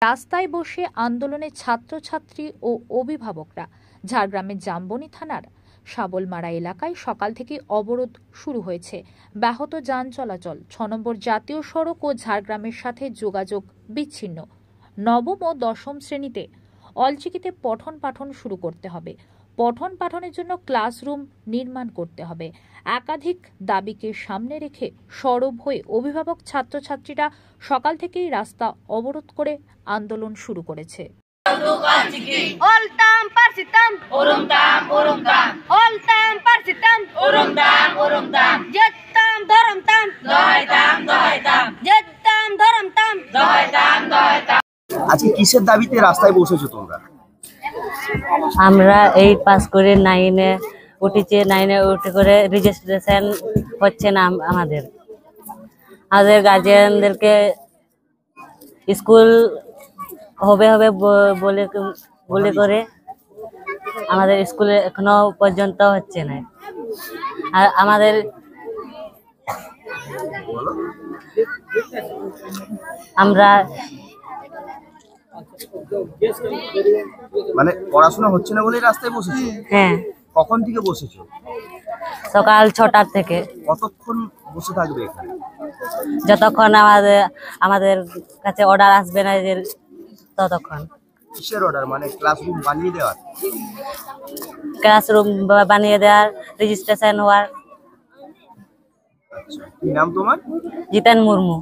রাস্তায় বসে আন্দোলনে ছাত্রছাত্রী ও অভিভাবকরা। ঝাড়গ্রামের জামবনি থানার শাবলমারা এলাকায় সকাল থেকে অবরোধ শুরু হয়েছে। ব্যাহত যান চলাচল। ৬ নম্বর জাতীয় সড়ক ও ঝাড়গ্রামের সাথে যোগাযোগ বিচ্ছিন্ন। নবম ও দশম শ্রেণীতে অলচিকিতে পঠন পাঠন শুরু করতে হবে। পঠন পাঠনের জন্য ক্লাসরুম নির্মাণ করতে হবে। একাধিক দাবিকে সামনে রেখে সরব হয়ে অভিভাবক ছাত্রছাত্রীরা সকাল থেকেই রাস্তা অবরোধ করে আন্দোলন শুরু করেছে। আজকে কিসের দাবিতে রাস্তায় বসেছো তোমরা? আমরা 8 পাস করে 9-এ উঠেছি। 9-এ উঠে করে রেজিস্ট্রেশন হচ্ছে না। আমাদের গার্জিয়ানদেরকে স্কুল হবে বলে করে আমাদের স্কুলে এখনো পর্যন্ত হচ্ছে না। আর আমাদের আমরা মানে পড়াশোনা হচ্ছে না বলেই রাস্তায় বসেছো? হ্যাঁ। কখন থেকে বসেছো? সকাল 6টার থেকে। কতক্ষণ বসে থাকবে এখানে? যতক্ষণ আমাদের কাছে অর্ডার আসবে না যে ততক্ষণ। কিসের অর্ডার? মানে ক্লাসরুম বানিয়ে দেওয়ার? ক্লাসরুম বানিয়ে দেওয়ার, রেজিস্ট্রেশন হওয়ার। আচ্ছা, কি নাম তোমার? জিতেন মুর্মু।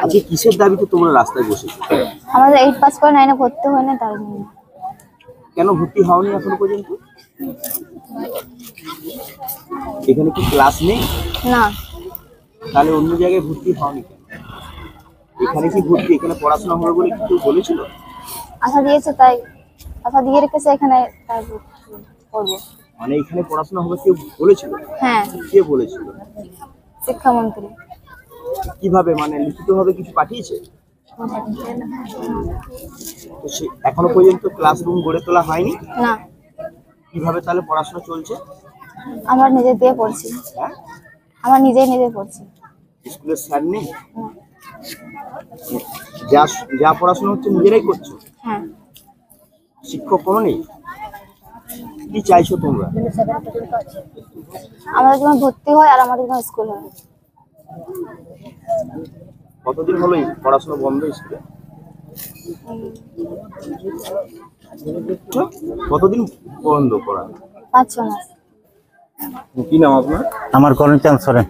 আজকে কিসের দাবিতে তোমরা রাস্তায় বসেছো? আমাদের 8 পাস করে 9-এ ভর্তি হয় না, তার জন্য। কেন ভর্তি হওনি এখনো পর্যন্ত? এখানে কি ক্লাস নেই? না। তাহলে অন্য জায়গায় ভর্তি হওনি কেন? এখানে কি ভর্তি, এখানে পড়াশোনা হবে বলে কি কেউ বলেছিল? আশা দিয়েছে, তাই আশা দিয়ে রেখেছে এখানে, তাই করবো। মানে এখানে পড়াশোনা হবে কেউ বলেছিল? হ্যাঁ। কে বলেছিল? শিক্ষামন্ত্রী। কিভাবে, মানে লিখিত ভাবে কিছু পাঠিয়েছে? তো এখনো পর্যন্ত ক্লাসরুম গড়ে তোলা হয়নি? না। কিভাবে তাহলে পড়াশোনা চলছে? আমরা নিজে দিয়ে পড়ছি। হ্যাঁ, আমরা নিজে পড়ছি। স্কুলের স্যার নেই? যা পড়াশোনা হচ্ছে নিজেরাই করছো? হ্যাঁ। শিক্ষক কোনো নেই? কি চাইছো তোমরা? আমাদের যেমন ভর্তি হয় আর আমাদের যেমন স্কুল হয়। কতদিন হলো পড়াশোনা বন্ধ স্কুলে? কতদিন বন্ধ পড়া? 5-6 মাস। কি নাম আপনার? আমার করণচাঁদ সরেন।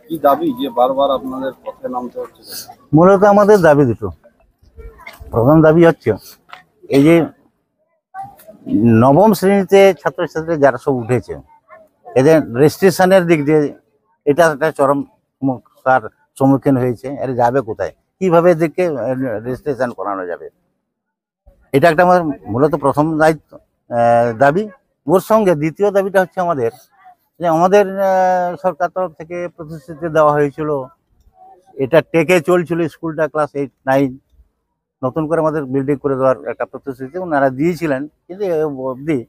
কি দাবি যে বারবার আপনাদের পথে নামতে হচ্ছে? মূলত আমাদের দাবি দুটো। প্রথম দাবি হচ্ছে এই যে নবম শ্রেণীতে ছাত্রছাত্রী যারা সব উঠেছে, এদের রেজিস্ট্রেশনের দিক দিয়ে এটা একটা চরম সমস্যার সম্মুখীন হয়েছে। এর যাবে কোথায়, কিভাবে এদেরকে রেজিস্ট্রেশন করানো যাবে, এটা একটা আমাদের মূলত প্রথম দাবি। ওর সঙ্গে দ্বিতীয় দাবিটা হচ্ছে আমাদের যে আমাদের সরকার তরফ থেকে প্রতিশ্রুতি দেওয়া হয়েছিল, এটা টেকে চলছিল স্কুলটা ক্লাস 8-9, নতুন করে আমাদের বিল্ডিং করে দেওয়ার একটা প্রতিশ্রুতি ওনারা দিয়েছিলেন, কিন্তু অবধি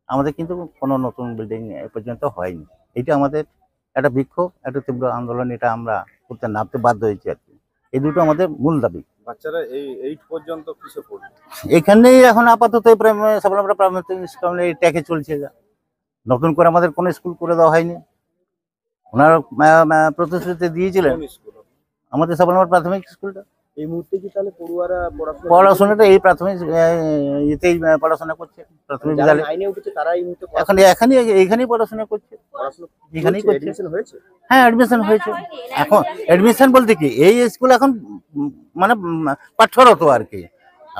আমাদের কিন্তু কোনো নতুন বিল্ডিং এ পর্যন্ত হয়নি। এটা আমাদের একটা বিক্ষোভ, একটা তীব্র আন্দোলন, এটা আমরা করতে নামতে বাধ্য হয়েছি আর কি। এই দুটো আমাদের মূল দাবি। বাচ্চারা এই 8 পর্যন্ত কিসে পড়বে? এখানেই এখন আপাতত সাবলমারা প্রাইমারি স্কুলে ট্যাকে চলছে। নতুন করে আমাদের কোনো স্কুল করে দেওয়া হয়নি। ওনারা প্রতিশ্রুতি দিয়েছিলেন আমাদের সাবলমারা প্রাথমিক স্কুলটা। এই মুহূর্তে কি তাহলে পড়ুয়ারা পড়াশোনাটা এই প্রাথমিক ইতেই পড়াশোনা করছে, প্রাথমিক বিদ্যালয়ে। এখন এখানেই পড়াশোনা করছে, এখানেই করছে। হ্যাঁ, অ্যাডমিশন হয়েছে। এখন অ্যাডমিশন বলতে কি, এই স্কুল এখন মানে পাঠ্যরত আর কি।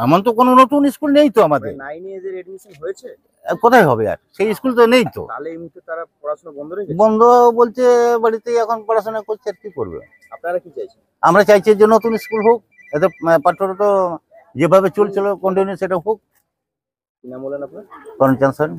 এমন তো কোনো নতুন স্কুল নেই তো আমাদের। 9-এ এদের এডমিশন হয়েছে? কোথায় হবে আর, সেই স্কুল তো নেই তো। তাহলে এই মুহূর্তে তারা পড়াশোনা বন্ধ রেখেছে? বন্ধ বলতে বাড়িতেই এখন পড়াশোনা করছে, আর কি করবে। আপনারা কি চাইছেন? আমরা চাইছি যে নতুন স্কুল হোক, এতে পাঠ্যরত যেভাবে চলছিল কন্টিনিউ সেটা হোক। কি নাম বলেন আপনার? করণচাঁদ স্যার।